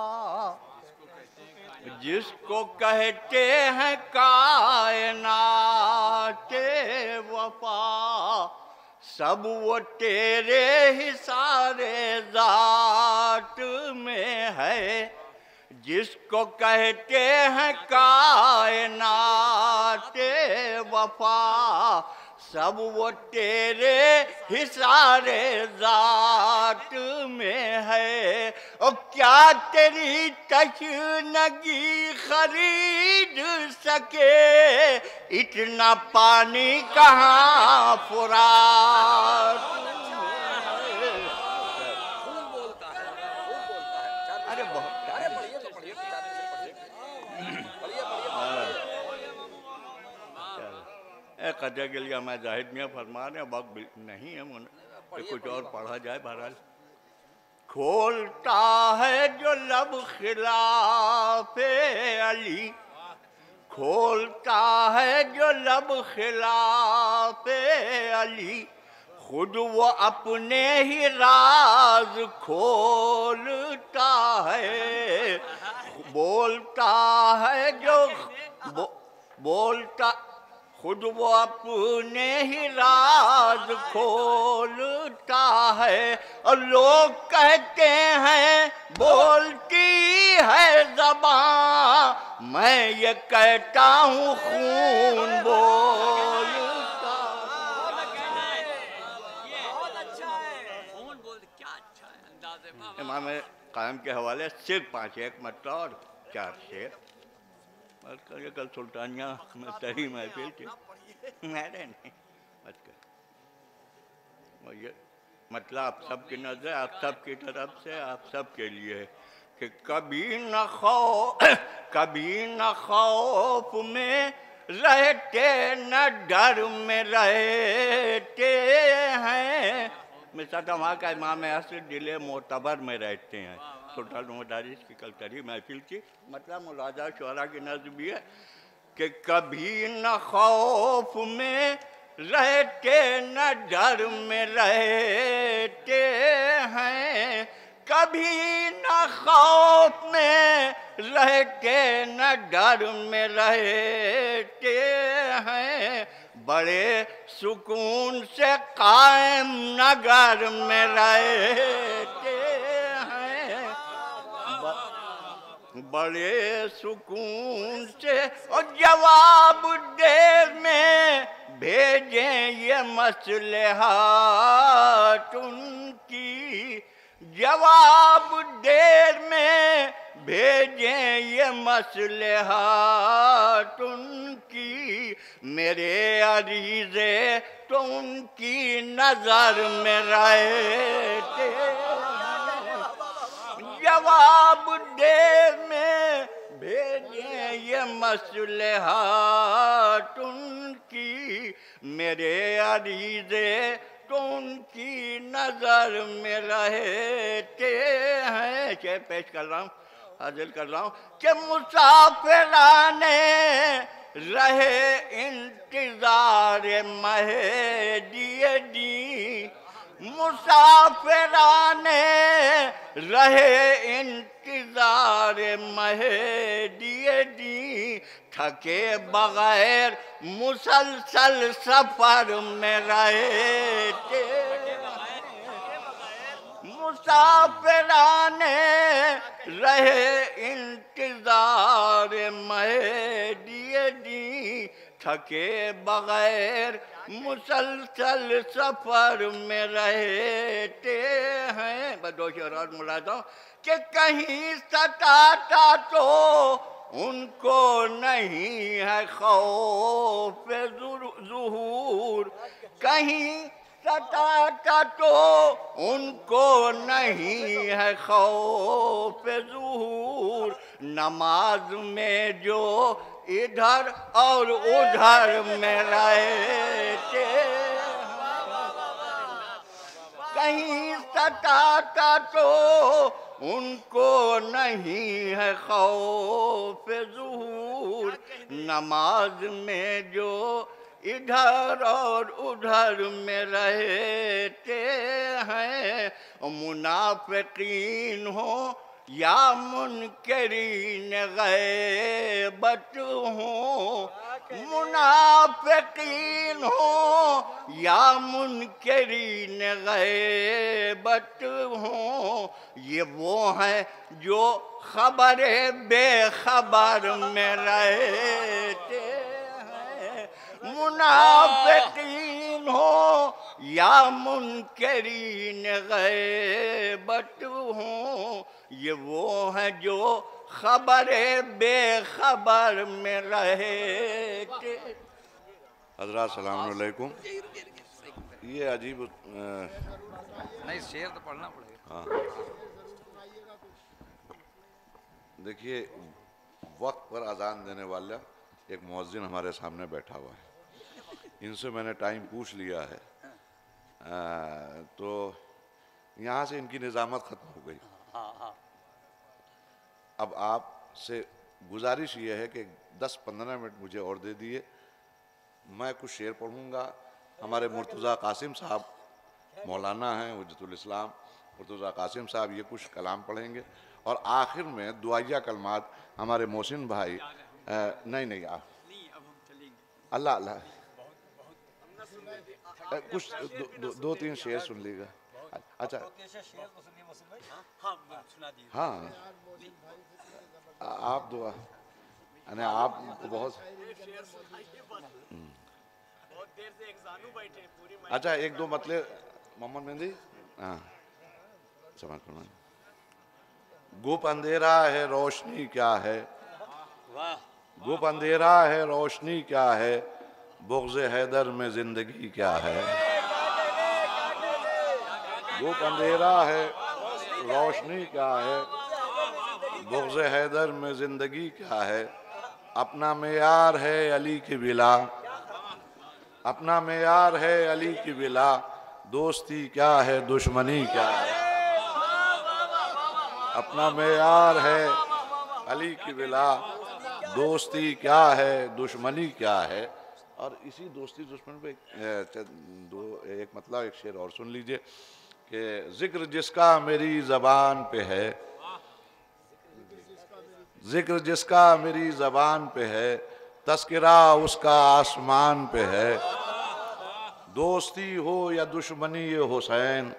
जिसको कहते हैं कायनाते वफा, सब वो तेरे ही सारे जात में है। जिसको कहते हैं कायनाते वफा, सब वो तेरे ही सारे जात में है। और क्या तेरी तशनगी खरीद सके, इतना पानी कहाँ फुरात। अरे बहुत कदर के लिए मैं जाहिद मियाँ फरमा रहे हैं, वक्त नहीं है मुझे कुछ और पढ़ा जाए। बहरहाल खोलता है जो लब खिलाफे अली, खोलता है जो लब खिलाफे अली, खुद वो अपने ही राज खोलता है। बोलता है जो बोलता, खुद वो अपने ही राज खोलता है। और लोग कहते हैं बोलती है ज़बान, मैं ये कहता हूँ खून बोलता। इमाम कायम के हवाले सिर्फ 5 एक मतलब और 4 शेर। कल सुल्तानिया में तरी महफिल थी, मेरे नहीं मत कर। ये मतलब आप सबकी नजर आप सबकी तरफ से आप सबके लिए कि कभी न खौफ में रहते न डर में रहते हैं। मिसाल वहाँ का इमाम असद दिले मोतबर में रहते हैं। सुल्तान मदारिस की कल तरी महफिल थी, मतलब मुलाजा शुरा की नज़्म भी है कि कभी न खौफ में रहते न डर में रहते हैं, कभी न खौफ में रहते न डर में रहते हैं। बड़े सुकून से कायम नगर में रहते हैं, बड़े सुकून से। और जवाब देर में भेजें ये मसलहात उनकी, जवाब देर में भेजें ये मसलहात उनकी, मेरे अरीज़े तो उनकी नजर में रहते। जवाब देर में भेजें ये मसलहात उनकी, मेरे अरीज़े तो उनकी नजर में रहते हैं। शेर पेश कर रहा हूँ, हाजिर कर रहा हूँ कि मुसाफिराने रहे इंतजार महदी, मुसाफिराने रहे इंतजार महदी, थके बगैर मुसलसल सफर में रहते। मुसाफिराने रहे इंतजार महदी, थके बगैर मुसलसल सफर में रहते हैं। बस दो शेर और मुलाता हूँ कि कहीं सताता तो उनको नहीं है खौफ ज़ुहूर, कहीं सताता तो उनको नहीं है खौफ ज़ुहूर, नमाज में जो इधर और उधर में रहते। कहीं सताता तो उनको नहीं है खौफ ज़ुहूर, नमाज में जो इधर और उधर में रहते हैं। मुनाफिकीन हो या मुनकरीन गैबत हो, मुनाफिकीन हो या मुनकरीन गैबत हो, ये वो हैं जो खबर बेखबर में रहते हैं। मुनाफिकीन हो या मुनकरीन गैबत हो, ये वो हैं जो खबर बेखबर में रहते। हज़रात सलाम अलैकुम। ये अजीब नहीं, शेर तो पढ़ना पड़ेगा। हाँ, देखिए, वक्त पर अजान देने वाला एक मुअज्जिन हमारे सामने बैठा हुआ है। इनसे मैंने टाइम पूछ लिया है, तो यहाँ से इनकी निज़ामत ख़त्म हो गई। अब आपसे गुजारिश ये है कि 10-15 मिनट मुझे और दे दिए, मैं कुछ शेर पढ़ूँगा। हमारे मुर्तज़ा कासिम साहब मौलाना हैं, हुज्जतुल इस्लाम मुर्तज़ा कासिम साहब, ये कुछ कलाम पढ़ेंगे और आखिर में दुआया कलमात हमारे मोहसिन भाई नहीं अल्लाह अल्लाह कुछ दो तीन शेर सुन लीजिएगा। अच्छा, हाँ, आप दुआ, यानी आप बहुत अच्छा, एक दो मतलब मोहम्मद मेहंदी, हाँ, समझ पड़ा। गुप अंधेरा है रोशनी क्या है, गुप अंधेरा है रोशनी क्या है, बुग़्ज़ हैदर में जिंदगी क्या है। गुप अंधेरा है रोशनी क्या है, बुग़्ज़ हैदर में जिंदगी क्या है। अपना मेयार है अली की बिला, अपना मेयार है अली की बिला, दोस्ती क्या है दुश्मनी क्या है। अपना मेयार है अली की बिला, दोस्ती क्या है दुश्मनी क्या है। और इसी दोस्ती दुश्मनी पे एक मतलब एक शेर और सुन लीजिए कि जिक्र जिसका मेरी ज़बान पे है, जिक्र जिसका मेरी ज़बान पे है, तस्किरा उसका आसमान पे है। दोस्ती हो या दुश्मनी ये हुसैन,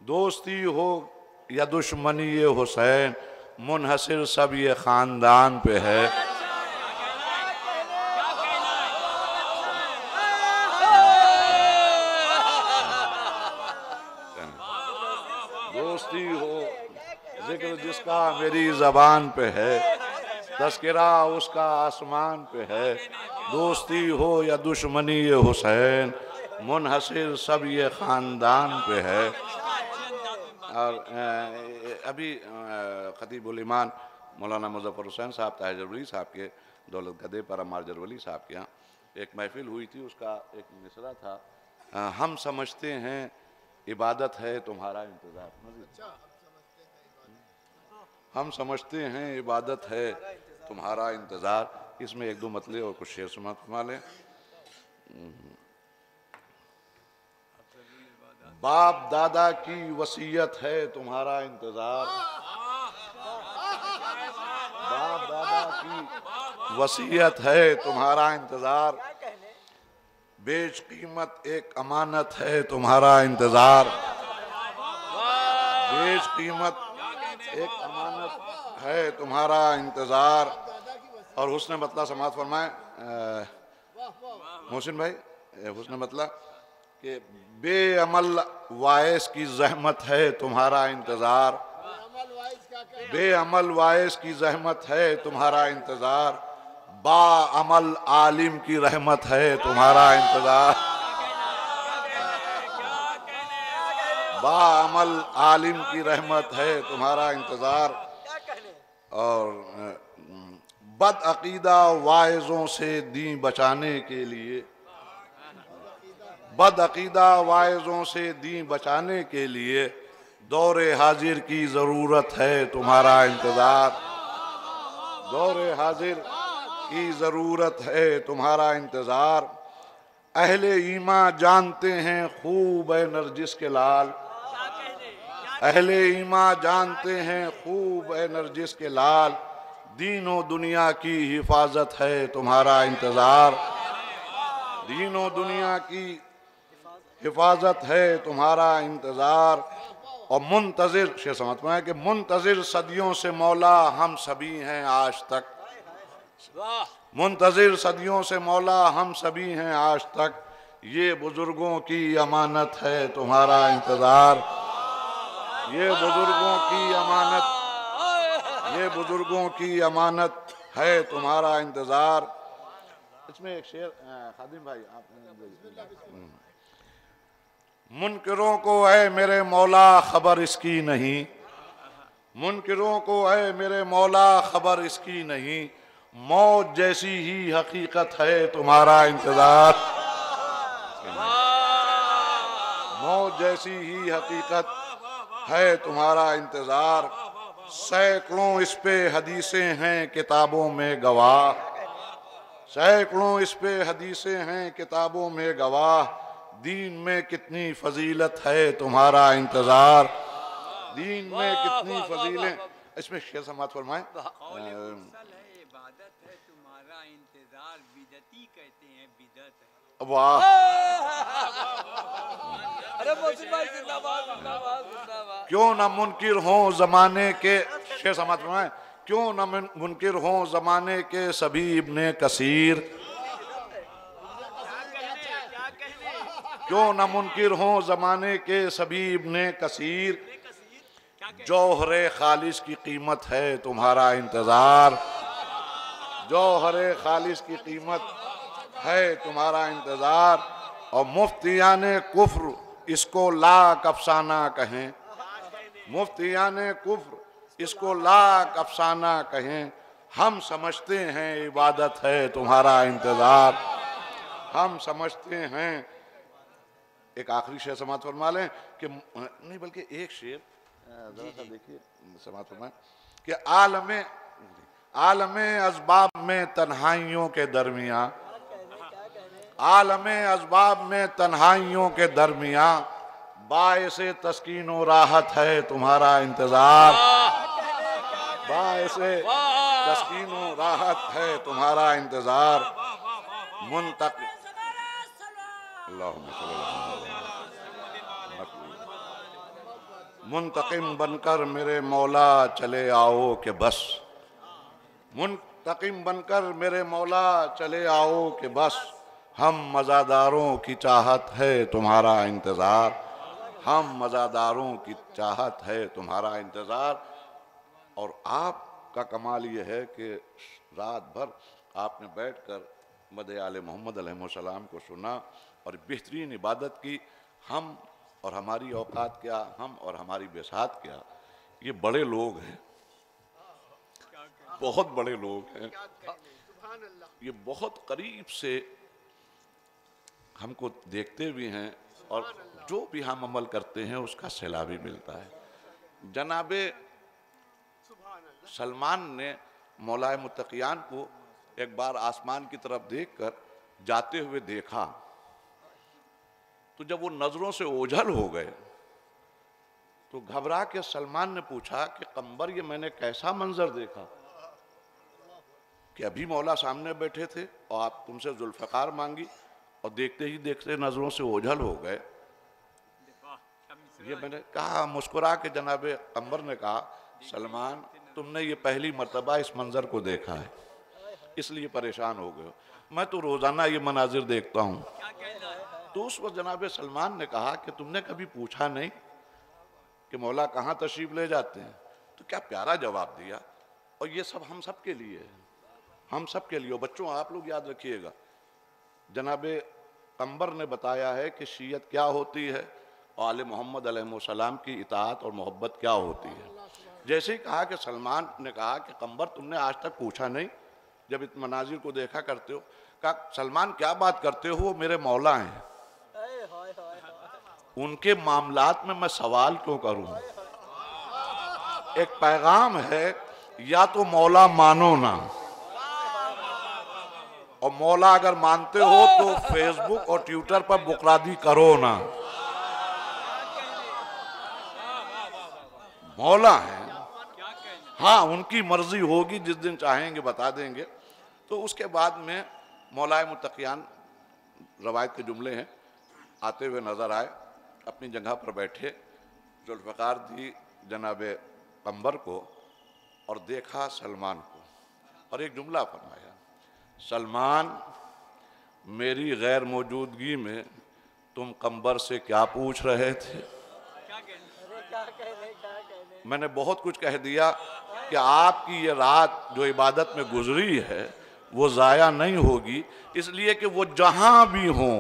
दोस्ती हो या दुश्मनी ये हुसैन, मुनहसिर सब ये ख़ानदान पे है। उसका मेरी ज़बान पे है, तज़किरा उसका आसमान पे है। दोस्ती हो या दुश्मनी ये हुसैन, मुनहसिर सब ये ख़ानदान पे है। और अभी खतीबुल ईमान मौलाना मुज़फ़्फ़र हुसैन साहब ताहिर जरवली साहब के दौलत गदे पर अम्मार जरवली साहब के यहाँ एक महफिल हुई थी, उसका एक मिसरा था, हम समझते हैं इबादत है तुम्हारा इंतज़ार। हम समझते हैं इबादत है तुम्हारा इंतज़ार। इसमें एक दो मतले और कुछ शेर समाप्त फरमा लें। बाप दादा की वसीयत है तुम्हारा इंतज़ार, बाप दादा की वसीयत है तुम्हारा इंतज़ार, बेच कीमत एक अमानत है तुम्हारा इंतज़ार, बेच कीमत एक अमानत है तुम्हारा इंतज़ार। और हुस्न मतला समात फरमाए मोहसिन भाई, हुस्न मतला कि बेअमल वाइस की जहमत है तुम्हारा इंतज़ार, बेअमल वाइस की जहमत है तुम्हारा इंतज़ार, बाअमल आलिम की रहमत है तुम्हारा इंतज़ार, बाअमल आलिम की रहमत है तुम्हारा इंतज़ार। और बदअकीदा वाइज़ों से दी बचाने के लिए, बदअकीदा वाइज़ों से दी बचाने के लिए दौरे हाजिर की ज़रूरत है तुम्हारा इंतज़ार, दौरे हाजिर की ज़रूरत है तुम्हारा इंतज़ार। अहले ईमान जानते हैं खूब है नरजिस के लाल, अहले ईमान जानते हैं खूब है नरजिस के लाल, दीनों दुनिया की हिफाजत है तुम्हारा इंतज़ार, दीनों दुनिया की हिफाजत है तुम्हारा इंतज़ार। और मुंतज़िर शेर समझ में है कि मुंतज़िर सदियों से मौला हम सभी हैं आज तक, मुंतज़िर सदियों से मौला हम सभी हैं आज तक, ये बुजुर्गों की अमानत है तुम्हारा इंतज़ार, ये बुजुर्गों की अमानत, ये बुजुर्गों की अमानत है तुम्हारा इंतज़ार। इसमें एक शेर खादिम भाई आपने, मुनकिरों को है मेरे मौला खबर इसकी नहीं, मुनकिरों को है मेरे मौला खबर इसकी नहीं, मौत जैसी ही हकीकत है तुम्हारा इंतज़ार, मौत जैसी ही हकीकत है तुम्हारा इंतज़ार। सैकड़ों इस पे हदीसें हैं किताबों में गवाह, सैकड़ों इस पे हदीसें हैं किताबों में गवाह, दीन में कितनी फजीलत है तुम्हारा इंतज़ार, दीन में कितनी फजीलें। इसमें शेर समात फरमाएं, वाह, क्यों न मुनकिर हों ज़माने के, शेर समात फरमाएं, क्यों न मुनकिर हों ज़माने के सभी इब्ने कसीर, क्यों न मुनकिर हों ज़माने के सभी इब्ने कसीर, जौहरे खालिस की कीमत है तुम्हारा इंतज़ार, जौहरे खालिस की कीमत है तुम्हारा इंतज़ार। और मुफ्तियाने कुफ्र इसको लाख अफसाना कहें, मुफ्तियाने कुफ्र इसको लाख अफसाना कहें, हम समझते हैं इबादत है तुम्हारा इंतज़ार, हम समझते हैं। एक आखिरी शेर समात फरमा लें कि नहीं बल्कि एक शेर जरा सा देखिए समात फरमाएं कि आलमे असबाब में तन्हाइयों के दरमियाँ, आलमे असबाब में तन्हाइयों के दरमियाँ, बाइसे तस्कीन व राहत है तुम्हारा इंतज़ार, बाइसे तस्कीन व राहत है तुम्हारा इंतज़ार। मुंतकिम बनकर मेरे मौला चले आओ के बस, मुंतकिम बनकर मेरे मौला चले आओ के बस, हम मज़ादारों की चाहत है तुम्हारा इंतज़ार, हम मज़ादारों की चाहत है तुम्हारा इंतज़ार। और आपका कमाल ये है कि रात भर आपने बैठकर मदह आले मोहम्मद अलैहिस्सलाम को सुना और बेहतरीन इबादत की। हम और हमारी औकात क्या, हम और हमारी बेसात क्या, ये बड़े लोग हैं, बहुत बड़े लोग हैं, ये बहुत करीब से हमको देखते भी हैं और जो भी हम अमल करते हैं उसका सिला भी मिलता है। जनाबे सलमान ने मौलाए मुत्तकियान को एक बार आसमान की तरफ देखकर जाते हुए देखा, तो जब वो नजरों से ओझल हो गए तो घबरा के सलमान ने पूछा कि कंबर ये मैंने कैसा मंजर देखा कि अभी मौला सामने बैठे थे और आप तुमसे जुल्फ़कार मांगी और देखते ही देखते नजरों से ओझल हो गए। ये मैंने कहा, मुस्कुरा के जनाबे कंबर ने कहा, सलमान तुमने ये पहली मर्तबा इस मंजर को देखा है इसलिए परेशान हो गए हो, मैं तो रोजाना ये मनाजिर देखता हूँ। तो उस वक्त जनाबे सलमान ने कहा कि तुमने कभी पूछा नहीं कि मौला कहाँ तशरीफ ले जाते हैं? तो क्या प्यारा जवाब दिया। और ये सब हम सब के लिए है, हम सब के लिए। और बच्चों आप लोग याद रखिएगा, जनाबे कंबर ने बताया है कि शीयत क्या होती है और आले मोहम्मद अलैहिस्सलाम की इताअत और मोहब्बत क्या होती है। जैसे ही कहा कि सलमान ने कहा कि कंबर तुमने आज तक पूछा नहीं जब इन मनाजिर को देखा करते हो? कहा सलमान क्या बात करते हो, वो मेरे मौला हैं, उनके मामलात में मैं सवाल क्यों करूं? एक पैगाम है, या तो मौला मानो ना, और मौला अगर मानते हो तो फेसबुक और ट्विटर पर बुकरादी करो ना। मौला है, हाँ उनकी मर्जी होगी, जिस दिन चाहेंगे बता देंगे। तो उसके बाद में मौलाए मुत्तकियान रवायत के जुमले हैं, आते हुए नजर आए, अपनी जगह पर बैठे, जुल्फ़कार दी जनाबे कंबर को और देखा सलमान को और एक जुमला फरमाया, सलमान मेरी गैर मौजूदगी में तुम कंबर से क्या पूछ रहे थे? मैंने बहुत कुछ कह दिया कि आपकी ये रात जो इबादत में गुजरी है वो ज़ाया नहीं होगी, इसलिए कि वो जहां भी हों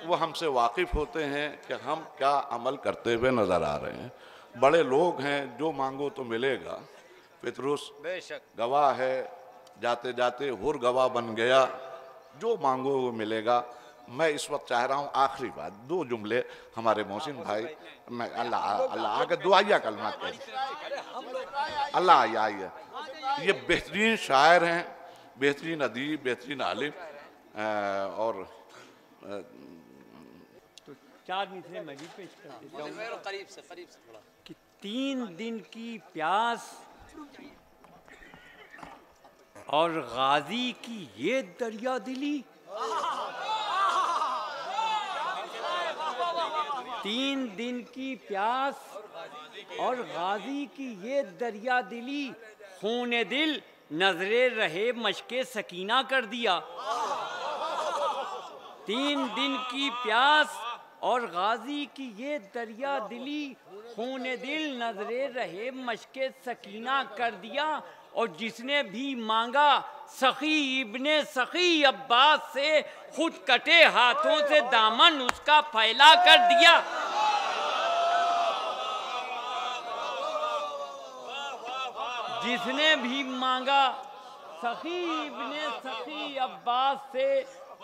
वो हमसे वाकिफ होते हैं कि हम क्या अमल करते हुए नजर आ रहे हैं। बड़े लोग हैं, जो मांगो तो मिलेगा। फितरुस गवाह है, जाते जाते हुर गवाह बन गया, जो मांगो वो मिलेगा। मैं इस वक्त चाह रहा हूँ आखिरी बात, दो जुमले हमारे मोहसिन भाई, मैं अल्लाह अल्लाह आगे दुआया कलमात कह अल्लाह आइए। ये बेहतरीन शायर हैं, बेहतरीन अदीब, बेहतरीन आलिम, और तो चार मिसरे मैं भी पेश कर देता हूँ करीब से थोड़ा कि 3 दिन की प्यास और गाजी की ये दरिया दिली, 3 दिन की प्यास और गाजी की ये दरिया दिली, खूने दिल नजरे रहे मशके सकीना कर दिया। 3 दिन की प्यास और गाजी की ये दरिया दिली, खूने दिल नजरे रहे मशके सकीना कर दिया। और जिसने भी मांगा सखी इब्ने सखी अब्बास से, खुद कटे हाथों से दामन उसका फैला कर दिया। जिसने भी मांगा सखी इब्ने सखी अब्बास से,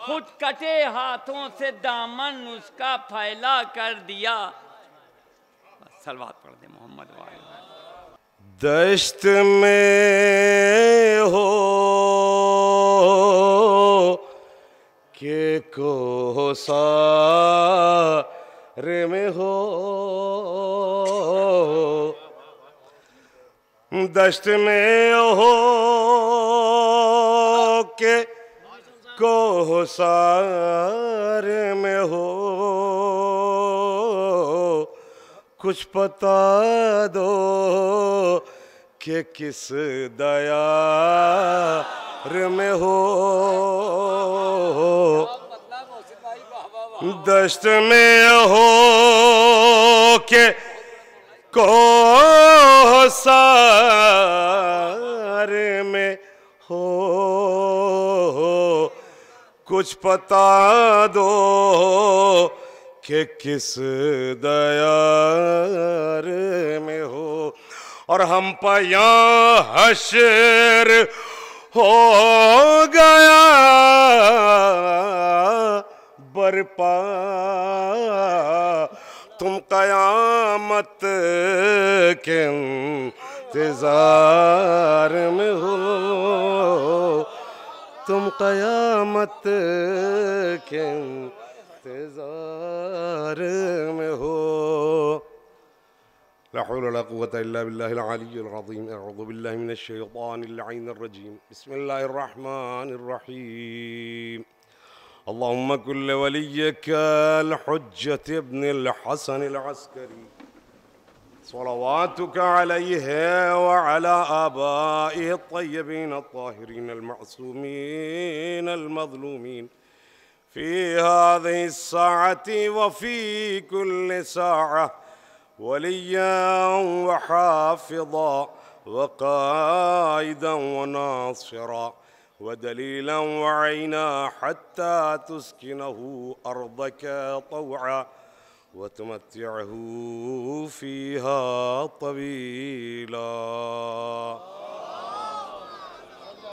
खुद कटे हाथों से दामन उसका फैला कर दिया। सलवात पढ़ दे मोहम्मद वाले। दश्त में हो के को सारे में हो, दश्त में हो के को सारे में हो, कुछ पता दो कि किस दयार में हो। दश्त में हो के कौसर में हो, कुछ पता दो कि किस दयार में हो। और हम पया हशर हो गया बरपा, तुम कयामत के इंतजार में हो, तुम कयामत के इंतजार में हो। ला हौला वला कुव्वता इल्ला बिल्लाहिल अलिय्यिल अज़ीम। अऊज़ु बिल्लाहि मिनश शैतानिर लईनिर रजीम। बिस्मिल्लाहिर रहमानिर रहीम। अल्लाहुम्मा कुल्ल वलिय्यकल हुज्जत इब्निल हसन अल अस्करी सलवातुक अलैहि व अला आबाइहि अत्तय्यबीन अत्ताहिरीन अल-मअसूमीन अल-मज़लूमीन फ़ी हाज़िहि अस्साअति व फ़ी कुल्लि साअह वलिय्यन व हाफ़िज़ा व क़ाइदन व नासिरा व दलीलन व ऐना हत्ता तुस्किनहु अर्दक तौआ व तुमत्तिअहु फ़ीहा तवीला।